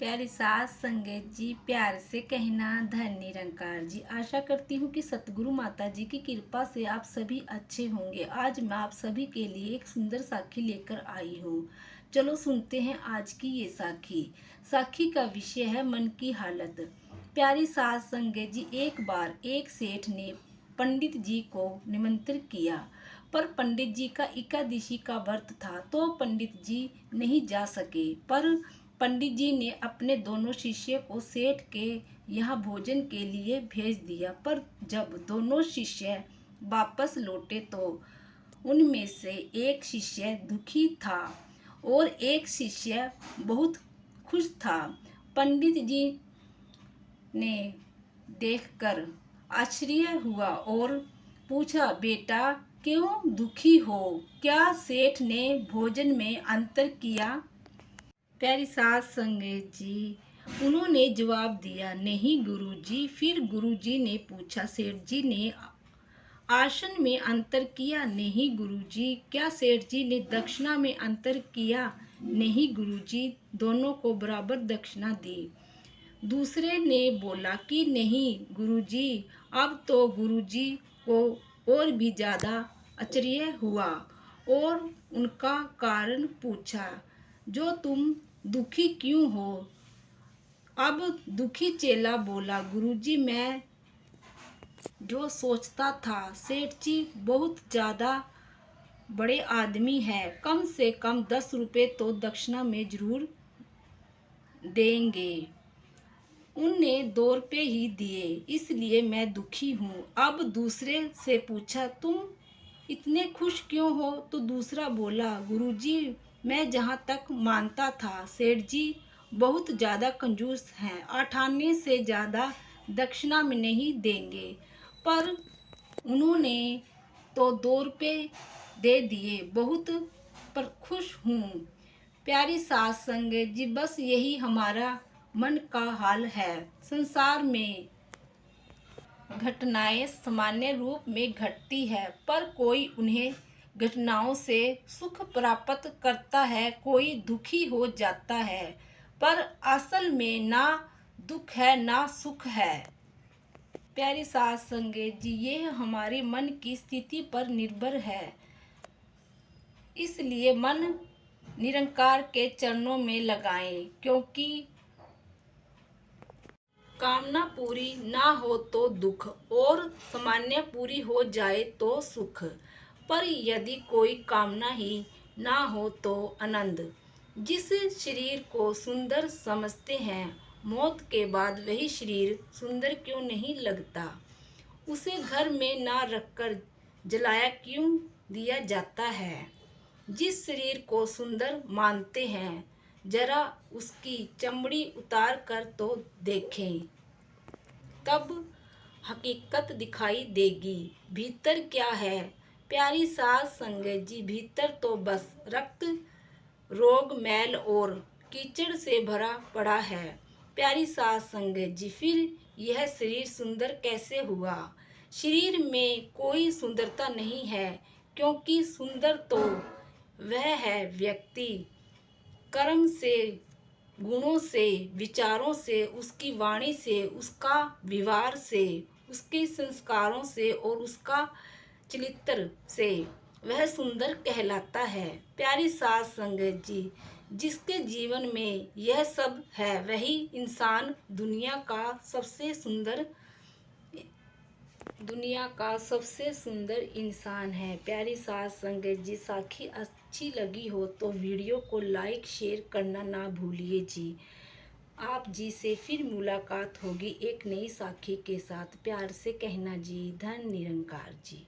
प्यारी सास संगत जी, प्यार से कहना धन निरंकार जी। आशा करती हूँ कि सतगुरु माता जी की कृपा से आप सभी अच्छे होंगे। आज मैं आप सभी के लिए एक सुंदर साखी लेकर आई हूँ। चलो सुनते हैं आज की ये साखी। साखी का विषय है मन की हालत। प्यारी सास संगत जी, एक बार एक सेठ ने पंडित जी को निमंत्रित किया, पर पंडित जी का एकादशी का व्रत था तो पंडित जी नहीं जा सके। पर पंडित जी ने अपने दोनों शिष्य को सेठ के यहाँ भोजन के लिए भेज दिया। पर जब दोनों शिष्य वापस लौटे तो उनमें से एक शिष्य दुखी था और एक शिष्य बहुत खुश था। पंडित जी ने देखकर आश्चर्य हुआ और पूछा, बेटा क्यों दुखी हो? क्या सेठ ने भोजन में अंतर किया? प्यारी सास संगत जी, उन्होंने जवाब दिया, नहीं गुरुजी। फिर गुरुजी ने पूछा, सेठ जी ने आसन में अंतर किया? नहीं गुरुजी। क्या सेठ जी ने दक्षिणा में अंतर किया? नहीं गुरुजी, दोनों को बराबर दक्षिणा दी। दूसरे ने बोला कि नहीं गुरुजी। अब तो गुरुजी को और भी ज़्यादा आश्चर्य हुआ और उनका कारण पूछा, जो तुम दुखी क्यों हो? अब दुखी चेला बोला, गुरुजी मैं जो सोचता था सेठ जी बहुत ज़्यादा बड़े आदमी है, कम से कम 10 रुपये तो दक्षिणा में जरूर देंगे। उनने 2 रुपये ही दिए, इसलिए मैं दुखी हूँ। अब दूसरे से पूछा, तुम इतने खुश क्यों हो? तो दूसरा बोला, गुरुजी मैं जहाँ तक मानता था सेठ जी बहुत ज़्यादा कंजूस हैं, 98 से ज़्यादा दक्षिणा में नहीं देंगे, पर उन्होंने तो 2 रुपये दे दिए, बहुत पर खुश हूँ। प्यारी सास संगत जी, बस यही हमारा मन का हाल है। संसार में घटनाएं सामान्य रूप में घटती है, पर कोई उन्हें घटनाओं से सुख प्राप्त करता है, कोई दुखी हो जाता है, पर असल में ना दुख है ना सुख है। प्यारी सास संगत जी, ये हमारे मन की स्थिति पर निर्भर है, इसलिए मन निरंकार के चरणों में लगाएं, क्योंकि कामना पूरी ना हो तो दुख और सामान्य पूरी हो जाए तो सुख, पर यदि कोई कामना ही ना हो तो आनंद। जिस शरीर को सुंदर समझते हैं, मौत के बाद वही शरीर सुंदर क्यों नहीं लगता? उसे घर में ना रखकर जलाया क्यों दिया जाता है? जिस शरीर को सुंदर मानते हैं, जरा उसकी चमड़ी उतार कर तो देखें, तब हकीकत दिखाई देगी भीतर क्या है। प्यारी सास संगत जी, भीतर तो बस रक्त, रोग, मैल और कीचड़ से भरा पड़ा है। प्यारी सास संगत जी, फिर यह शरीर सुंदर कैसे हुआ? शरीर में कोई सुंदरता नहीं है, क्योंकि सुंदर तो वह है व्यक्ति, कर्म से, गुणों से, विचारों से, उसकी वाणी से, उसका व्यवहार से, उसके संस्कारों से और उसका चरित्र से वह सुंदर कहलाता है। प्यारी सास संगत जी, जिसके जीवन में यह सब है वही इंसान दुनिया का सबसे सुंदर इंसान है। प्यारी सास संगत जी, साखी अच्छी लगी हो तो वीडियो को लाइक शेयर करना ना भूलिए जी। आप जी से फिर मुलाकात होगी एक नई साखी के साथ। प्यार से कहना जी, धन निरंकार जी।